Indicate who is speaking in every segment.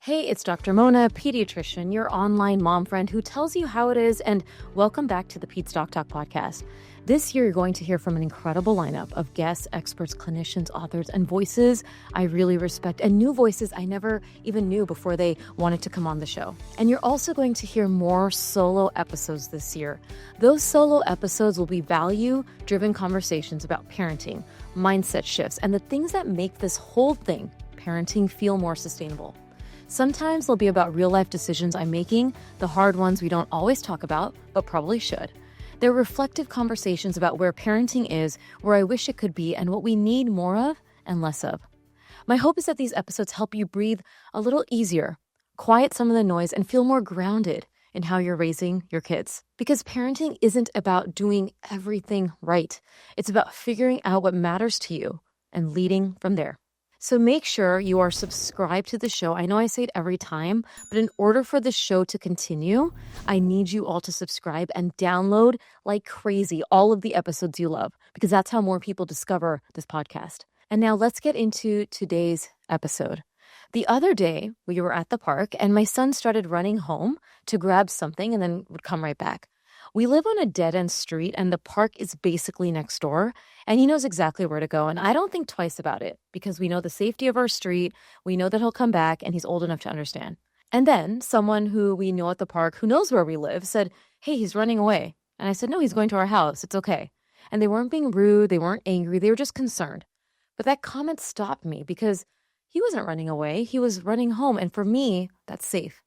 Speaker 1: Hey, it's Dr. Mona, pediatrician, your online mom friend who tells you how it is, and welcome back to the Pete's Doc Talk podcast. This year, you're going to hear from an incredible lineup of guests, experts, clinicians, authors, and voices I really respect, and new voices I never even knew before they wanted to come on the show. And you're also going to hear more solo episodes this year. Those solo episodes will be value-driven conversations about parenting, mindset shifts, and the things that make this whole thing, parenting, feel more sustainable. Sometimes they'll be about real-life decisions I'm making, the hard ones we don't always talk about, but probably should. They're reflective conversations about where parenting is, where I wish it could be, and what we need more of and less of. My hope is that these episodes help you breathe a little easier, quiet some of the noise, and feel more grounded in how you're raising your kids. Because parenting isn't about doing everything right. It's about figuring out what matters to you and leading from there. So make sure you are subscribed to the show. I know I say it every time, but in order for the show to continue, I need you all to subscribe and download like crazy all of the episodes you love, because that's how more people discover this podcast. And now let's get into today's episode. The other day, we were at the park and my son started running home to grab something and then would come right back. We live on a dead-end street and the park is basically next door, and he knows exactly where to go. And I don't think twice about it because we know the safety of our street. We know that he'll come back and he's old enough to understand. And then someone who we know at the park who knows where we live said, "Hey, he's running away." And I said, "No, he's going to our house. It's okay." And they weren't being rude. They weren't angry. They were just concerned. But that comment stopped me because he wasn't running away. He was running home. And for me, that's safe.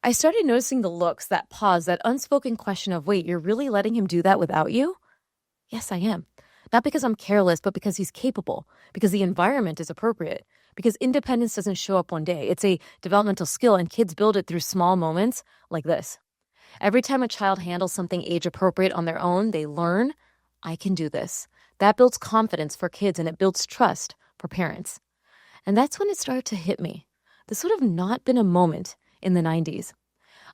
Speaker 1: I started noticing the looks, that pause, that unspoken question of, wait, you're really letting him do that without you? Yes, I am. Not because I'm careless, but because he's capable, because the environment is appropriate, because independence doesn't show up one day. It's a developmental skill, and kids build it through small moments like this. Every time a child handles something age appropriate on their own, they learn, I can do this. That builds confidence for kids, and it builds trust for parents. And that's when it started to hit me. This would have not been a moment in the 90s.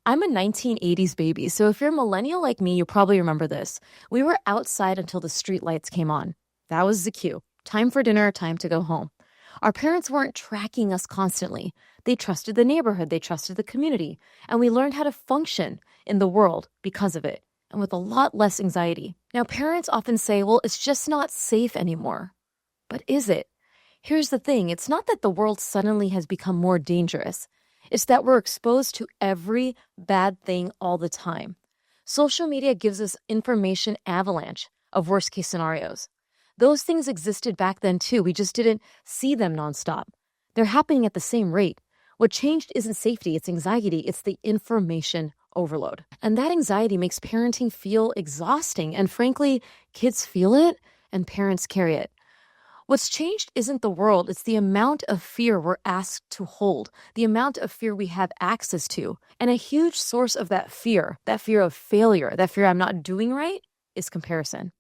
Speaker 1: I'm a 1980s baby, so if you're a millennial like me, you probably remember this. We were outside until the street lights came on. That was the cue. Time for dinner, time to go home. Our parents weren't tracking us constantly. They trusted the neighborhood, they trusted the community, and we learned how to function in the world because of it, and with a lot less anxiety. Now, parents often say, well, it's just not safe anymore. But is it? Here's the thing. It's not that the world suddenly has become more dangerous. It's that we're exposed to every bad thing all the time. Social media gives us information avalanche of worst case scenarios. Those things existed back then too. We just didn't see them nonstop. They're happening at the same rate. What changed isn't safety, it's anxiety. It's the information overload. And that anxiety makes parenting feel exhausting. And frankly, kids feel it and parents carry it. What's changed isn't the world, it's the amount of fear we're asked to hold, the amount of fear we have access to. And a huge source of that fear of failure, that fear I'm not doing right, is comparison.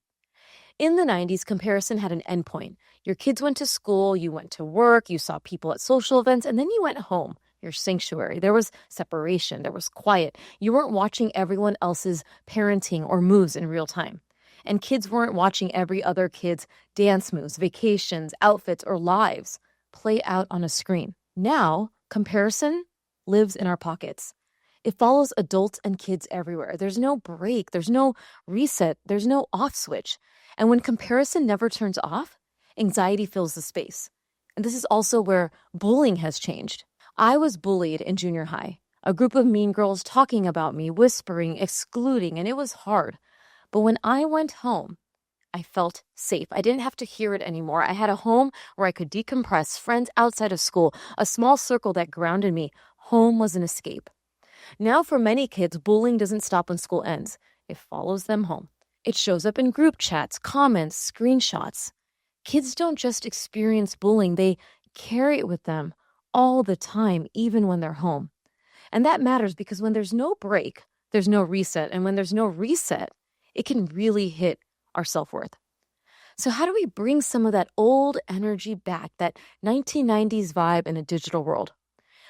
Speaker 1: In the 90s, comparison had an endpoint. Your kids went to school, you went to work, you saw people at social events, and then you went home, your sanctuary. There was separation, there was quiet. You weren't watching everyone else's parenting or moves in real time. And kids weren't watching every other kid's dance moves, vacations, outfits, or lives play out on a screen. Now, comparison lives in our pockets. It follows adults and kids everywhere. There's no break, there's no reset, there's no off switch. And when comparison never turns off, anxiety fills the space. And this is also where bullying has changed. I was bullied in junior high, a group of mean girls talking about me, whispering, excluding, and it was hard. But when I went home, I felt safe. I didn't have to hear it anymore. I had a home where I could decompress, friends outside of school, a small circle that grounded me. Home was an escape. Now, for many kids, bullying doesn't stop when school ends. It follows them home. It shows up in group chats, comments, screenshots. Kids don't just experience bullying, they carry it with them all the time, even when they're home. And that matters because when there's no break, there's no reset. And when there's no reset, it can really hit our self-worth. So how do we bring some of that old energy back, that 1990s vibe in a digital world?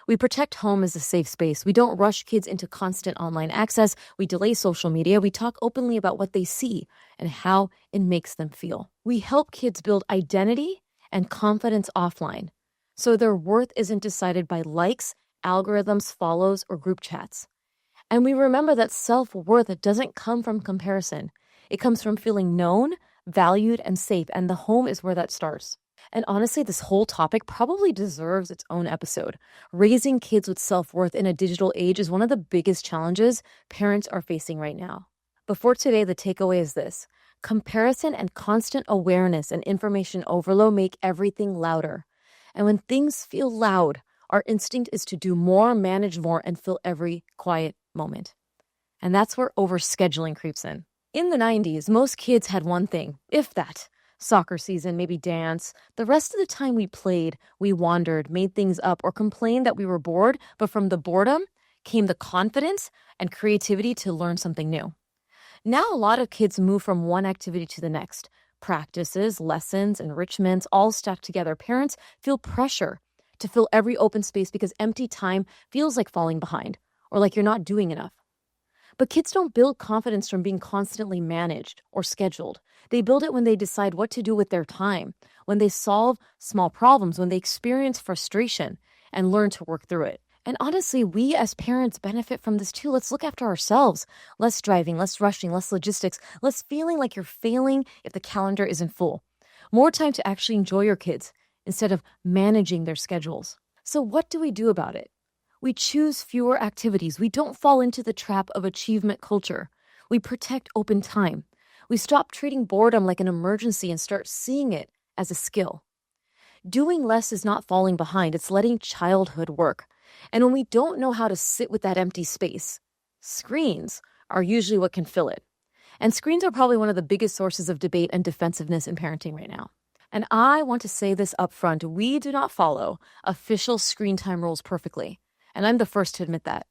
Speaker 1: We protect home as a safe space. We don't rush kids into constant online access. We delay social media. We talk openly about what they see and how it makes them feel. We help kids build identity and confidence offline, so their worth isn't decided by likes algorithms, follows, or group chats. And we remember that self-worth doesn't come from comparison. It comes from feeling known, valued, and safe, and the home is where that starts. And honestly, this whole topic probably deserves its own episode. Raising kids with self-worth in a digital age is one of the biggest challenges parents are facing right now. But for today, the takeaway is this: comparison and constant awareness and information overload make everything louder. And when things feel loud, our instinct is to do more, manage more, and fill every quiet moment. And that's where overscheduling creeps in. In the 90s, most kids had one thing, if that: soccer season, maybe dance. The rest of the time we played, we wandered, made things up, or complained that we were bored, but from the boredom came the confidence and creativity to learn something new. Now a lot of kids move from one activity to the next. Practices, lessons, enrichments, all stacked together. Parents feel pressure to fill every open space because empty time feels like falling behind or like you're not doing enough. But kids don't build confidence from being constantly managed or scheduled. They build it when they decide what to do with their time, when they solve small problems, when they experience frustration and learn to work through it. And honestly, we as parents benefit from this too. Let's look after ourselves. Less driving, less rushing, less logistics, less feeling like you're failing if the calendar isn't full. More time to actually enjoy your kids instead of managing their schedules. So what do we do about it? We choose fewer activities. We don't fall into the trap of achievement culture. We protect open time. We stop treating boredom like an emergency and start seeing it as a skill. Doing less is not falling behind. It's letting childhood work. And when we don't know how to sit with that empty space, screens are usually what can fill it. And screens are probably one of the biggest sources of debate and defensiveness in parenting right now. And I want to say this up front: we do not follow official screen time rules perfectly. And I'm the first to admit that.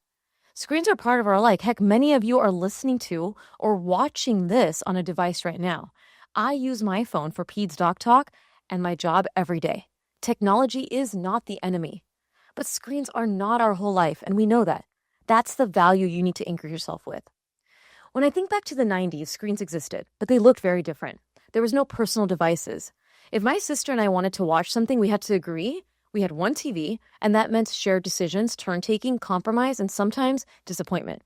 Speaker 1: Screens are part of our life. Heck, many of you are listening to or watching this on a device right now. I use my phone for Peds Doc Talk and my job every day. Technology is not the enemy. But screens are not our whole life, and we know that. That's the value you need to anchor yourself with. When I think back to the 90s, screens existed, but they looked very different. There was no personal devices. If my sister and I wanted to watch something, we had to agree. We had one TV, and that meant shared decisions, turn-taking, compromise, and sometimes disappointment.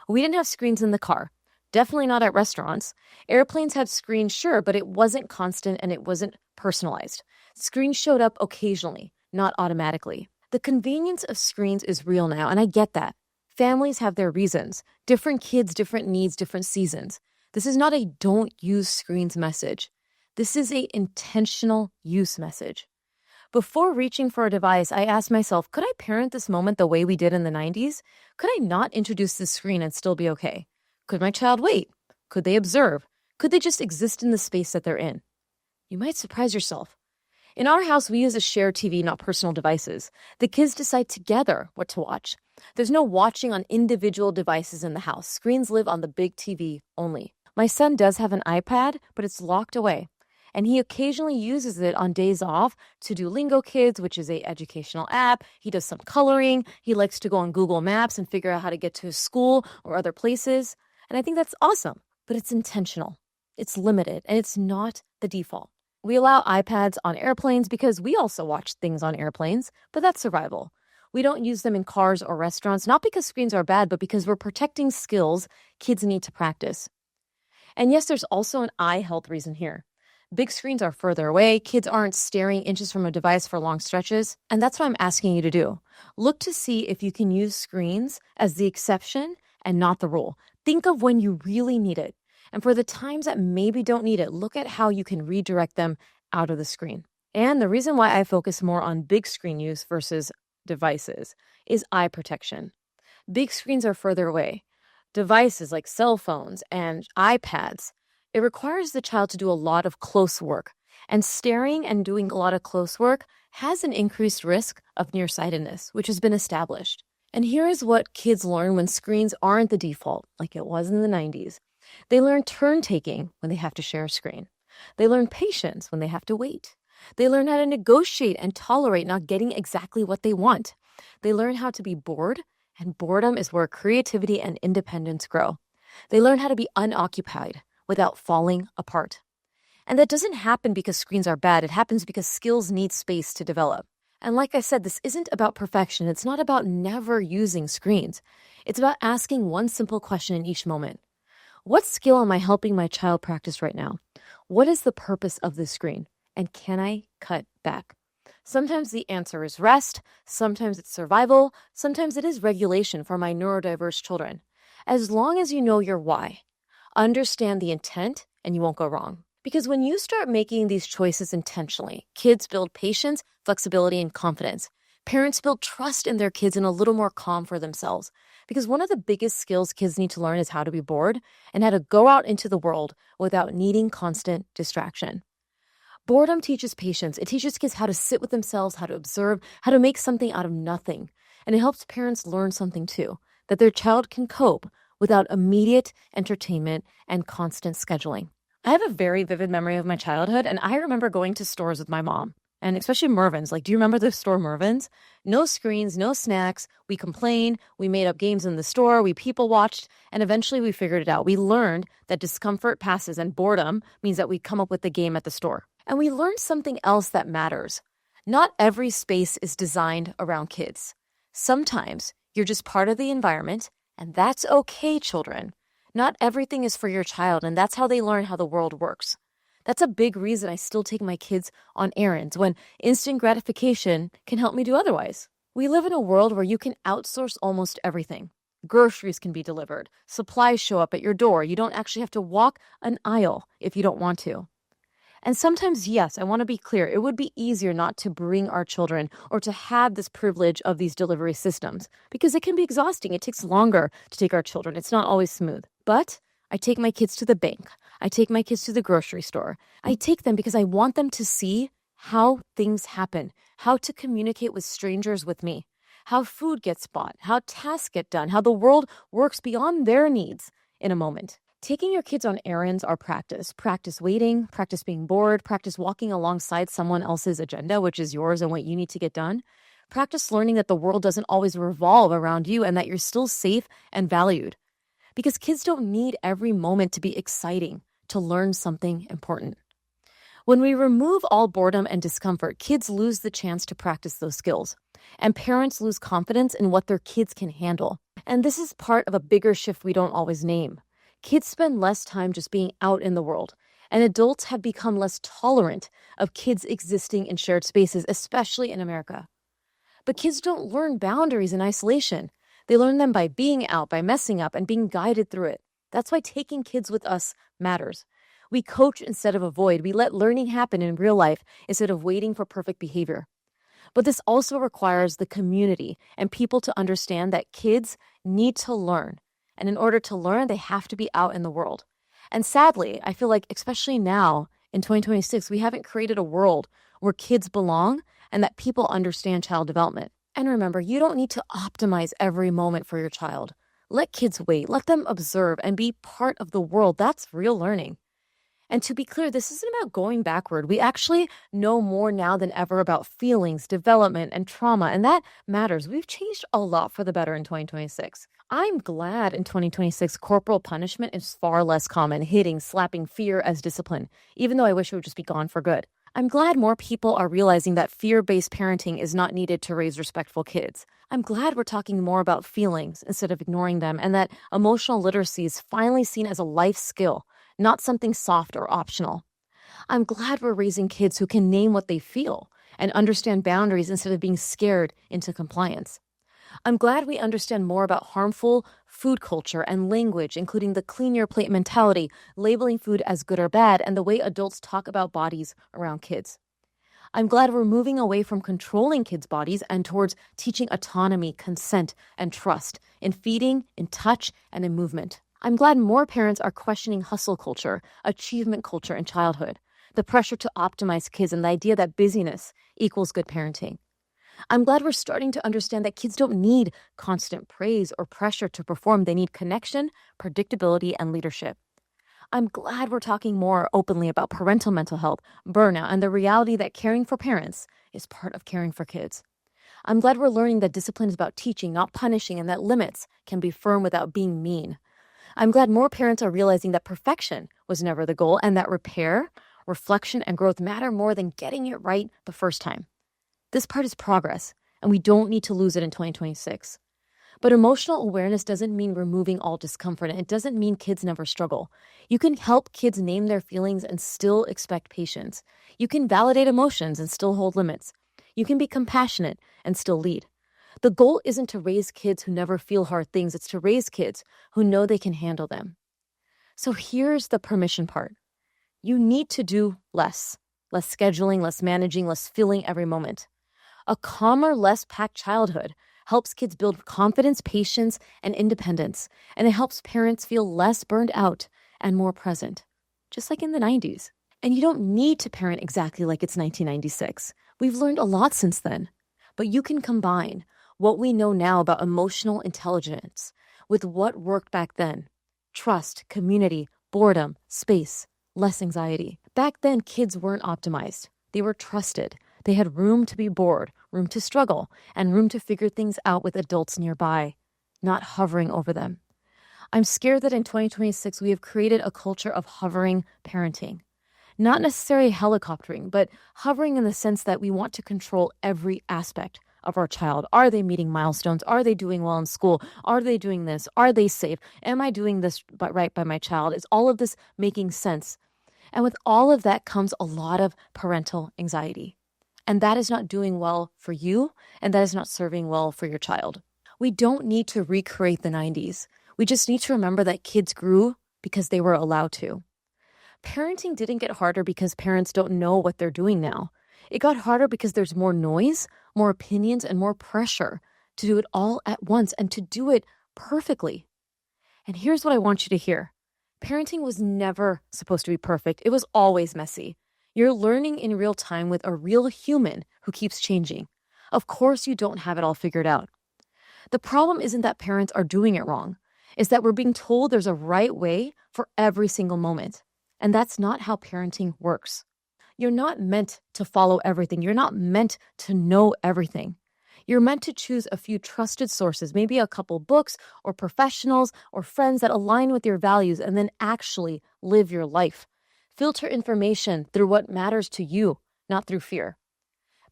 Speaker 1: We didn't have screens in the car. Definitely not at restaurants. Airplanes had screens, sure, but it wasn't constant and it wasn't personalized. Screens showed up occasionally, not automatically. The convenience of screens is real now, and I get that. Families have their reasons. Different kids, different needs, different seasons. This is not a don't use screens message. This is a intentional use message. Before reaching for a device, I asked myself, could I parent this moment the way we did in the 90s? Could I not introduce this screen and still be okay? Could my child wait? Could they observe? Could they just exist in the space that they're in? You might surprise yourself. In our house, we use a shared TV, not personal devices. The kids decide together what to watch. There's no watching on individual devices in the house. Screens live on the big TV only. My son does have an iPad, but it's locked away. And he occasionally uses it on days off to do Lingo Kids, which is an educational app. He does some coloring. He likes to go on Google Maps and figure out how to get to his school or other places. And I think that's awesome, but it's intentional. It's limited, and it's not the default. We allow iPads on airplanes because we also watch things on airplanes, but that's survival. We don't use them in cars or restaurants, not because screens are bad, but because we're protecting skills kids need to practice. And yes, there's also an eye health reason here. Big screens are further away. Kids aren't staring inches from a device for long stretches. And that's what I'm asking you to do. Look to see if you can use screens as the exception and not the rule. Think of when you really need it. And for the times that maybe don't need it, look at how you can redirect them out of the screen. And the reason why I focus more on big screen use versus devices is eye protection. Big screens are further away. Devices like cell phones and iPads, it requires the child to do a lot of close work. And staring and doing a lot of close work has an increased risk of nearsightedness, which has been established. And here is what kids learn when screens aren't the default, like it was in the 90s. They learn turn-taking when they have to share a screen. They learn patience when they have to wait. They learn how to negotiate and tolerate not getting exactly what they want. They learn how to be bored, and boredom is where creativity and independence grow. They learn how to be unoccupied without falling apart. And that doesn't happen because screens are bad. It happens because skills need space to develop. And like I said, this isn't about perfection. It's not about never using screens. It's about asking one simple question in each moment. What skill am I helping my child practice right now? What is the purpose of this screen? And can I cut back? Sometimes the answer is rest, sometimes it's survival, sometimes it is regulation for my neurodiverse children. As long as you know your why, understand the intent, and you won't go wrong. Because when you start making these choices intentionally, kids build patience, flexibility, and confidence. Parents build trust in their kids and a little more calm for themselves. Because one of the biggest skills kids need to learn is how to be bored and how to go out into the world without needing constant distraction. Boredom teaches patience. It teaches kids how to sit with themselves, how to observe, how to make something out of nothing. And it helps parents learn something too, that their child can cope without immediate entertainment and constant scheduling. I have a very vivid memory of my childhood, and I remember going to stores with my mom, and especially Mervyn's. Like, do you remember the store Mervyn's? No screens, no snacks. We complained. We made up games in the store. We people watched, and eventually we figured it out. We learned that discomfort passes and boredom means that we come up with the game at the store. And we learned something else that matters. Not every space is designed around kids. Sometimes you're just part of the environment, and that's okay, children. Not everything is for your child, and that's how they learn how the world works. That's a big reason I still take my kids on errands when instant gratification can help me do otherwise. We live in a world where you can outsource almost everything. Groceries can be delivered. Supplies show up at your door. You don't actually have to walk an aisle if you don't want to. And sometimes, yes, I want to be clear, it would be easier not to bring our children or to have this privilege of these delivery systems because it can be exhausting. It takes longer to take our children. It's not always smooth. But I take my kids to the bank. I take my kids to the grocery store. I take them because I want them to see how things happen, how to communicate with strangers with me, how food gets bought, how tasks get done, how the world works beyond their needs in a moment. Taking your kids on errands are practice. Practice waiting, practice being bored, practice walking alongside someone else's agenda, which is yours and what you need to get done. Practice learning that the world doesn't always revolve around you and that you're still safe and valued. Because kids don't need every moment to be exciting to learn something important. When we remove all boredom and discomfort, kids lose the chance to practice those skills. And parents lose confidence in what their kids can handle. And this is part of a bigger shift we don't always name. Kids spend less time just being out in the world, and adults have become less tolerant of kids existing in shared spaces, especially in America. But kids don't learn boundaries in isolation. They learn them by being out, by messing up, and being guided through it. That's why taking kids with us matters. We coach instead of avoid. We let learning happen in real life instead of waiting for perfect behavior. But this also requires the community and people to understand that kids need to learn. And in order to learn, they have to be out in the world. And sadly, I feel like, especially now in 2026, we haven't created a world where kids belong and that people understand child development. And remember, you don't need to optimize every moment for your child. Let kids wait, let them observe and be part of the world. That's real learning. And to be clear, this isn't about going backward. We actually know more now than ever about feelings, development, and trauma, and that matters. We've changed a lot for the better in 2026. I'm glad in 2026, corporal punishment is far less common, hitting, slapping, fear as discipline, even though I wish it would just be gone for good. I'm glad more people are realizing that fear-based parenting is not needed to raise respectful kids. I'm glad we're talking more about feelings instead of ignoring them, and that emotional literacy is finally seen as a life skill, not something soft or optional. I'm glad we're raising kids who can name what they feel and understand boundaries instead of being scared into compliance. I'm glad we understand more about harmful food culture and language, including the clean your plate mentality, labeling food as good or bad, and the way adults talk about bodies around kids. I'm glad we're moving away from controlling kids' bodies and towards teaching autonomy, consent, and trust in feeding, in touch, and in movement. I'm glad more parents are questioning hustle culture, achievement culture in childhood, the pressure to optimize kids, and the idea that busyness equals good parenting. I'm glad we're starting to understand that kids don't need constant praise or pressure to perform. They need connection, predictability, and leadership. I'm glad we're talking more openly about parental mental health, burnout, and the reality that caring for parents is part of caring for kids. I'm glad we're learning that discipline is about teaching, not punishing, and that limits can be firm without being mean. I'm glad more parents are realizing that perfection was never the goal and that repair, reflection, and growth matter more than getting it right the first time. This part is progress, and we don't need to lose it in 2026. But emotional awareness doesn't mean removing all discomfort, and it doesn't mean kids never struggle. You can help kids name their feelings and still expect patience. You can validate emotions and still hold limits. You can be compassionate and still lead. The goal isn't to raise kids who never feel hard things, it's to raise kids who know they can handle them. So here's the permission part. You need to do less scheduling, less managing, less filling every moment. A calmer, less packed childhood helps kids build confidence, patience, and independence, and it helps parents feel less burned out and more present, just like in the 90s. And you don't need to parent exactly like it's 1996. We've learned a lot since then, but you can combine what we know now about emotional intelligence with what worked back then. Trust, community, boredom, space, less anxiety. Back then, kids weren't optimized. They were trusted. They had room to be bored, room to struggle, and room to figure things out with adults nearby, not hovering over them. I'm scared that in 2026, we have created a culture of hovering parenting. Not necessarily helicoptering, but hovering in the sense that we want to control every aspect of our child. Are they meeting milestones? Are they doing well in school? Are they doing this? Are they safe? Am I doing this right by my child? Is all of this making sense? And with all of that comes a lot of parental anxiety. And that is not doing well for you, and that is not serving well for your child. We don't need to recreate the 90s. We just need to remember that kids grew because they were allowed to. Parenting didn't get harder because parents don't know what they're doing now. It got harder because there's more noise, more opinions, and more pressure to do it all at once and to do it perfectly. And here's what I want you to hear. Parenting was never supposed to be perfect. It was always messy. You're learning in real time with a real human who keeps changing. Of course, you don't have it all figured out. The problem isn't that parents are doing it wrong. It's that we're being told there's a right way for every single moment. And that's not how parenting works. You're not meant to follow everything. You're not meant to know everything. You're meant to choose a few trusted sources, maybe a couple books or professionals or friends that align with your values, and then actually live your life. Filter information through what matters to you, not through fear.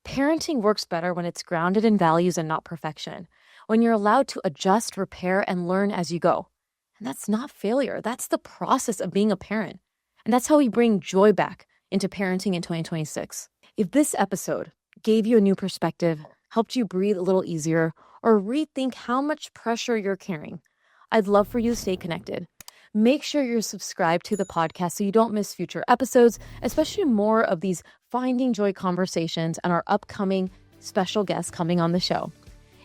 Speaker 1: Parenting works better when it's grounded in values and not perfection, when you're allowed to adjust, repair, and learn as you go. And that's not failure. That's the process of being a parent. And that's how we bring joy back into parenting in 2026. If this episode gave you a new perspective, helped you breathe a little easier, or rethink how much pressure you're carrying, I'd love for you to stay connected. Make sure you're subscribed to the podcast so you don't miss future episodes, especially more of these Finding Joy conversations and our upcoming special guests coming on the show.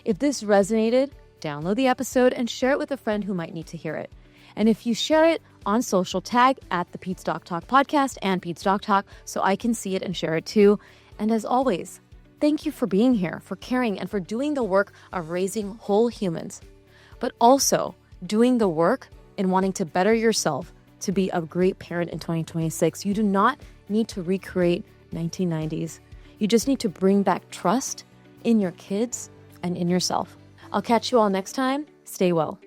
Speaker 1: If this resonated, download the episode and share it with a friend who might need to hear it. And if you share it on social, tag at the Pete's Doc Talk podcast and Pete's Doc Talk so I can see it and share it too. And as always, thank you for being here, for caring, and for doing the work of raising whole humans, but also doing the work and wanting to better yourself to be a great parent in 2026. You do not need to recreate 1990s. You just need to bring back trust in your kids and in yourself. I'll catch you all next time. Stay well.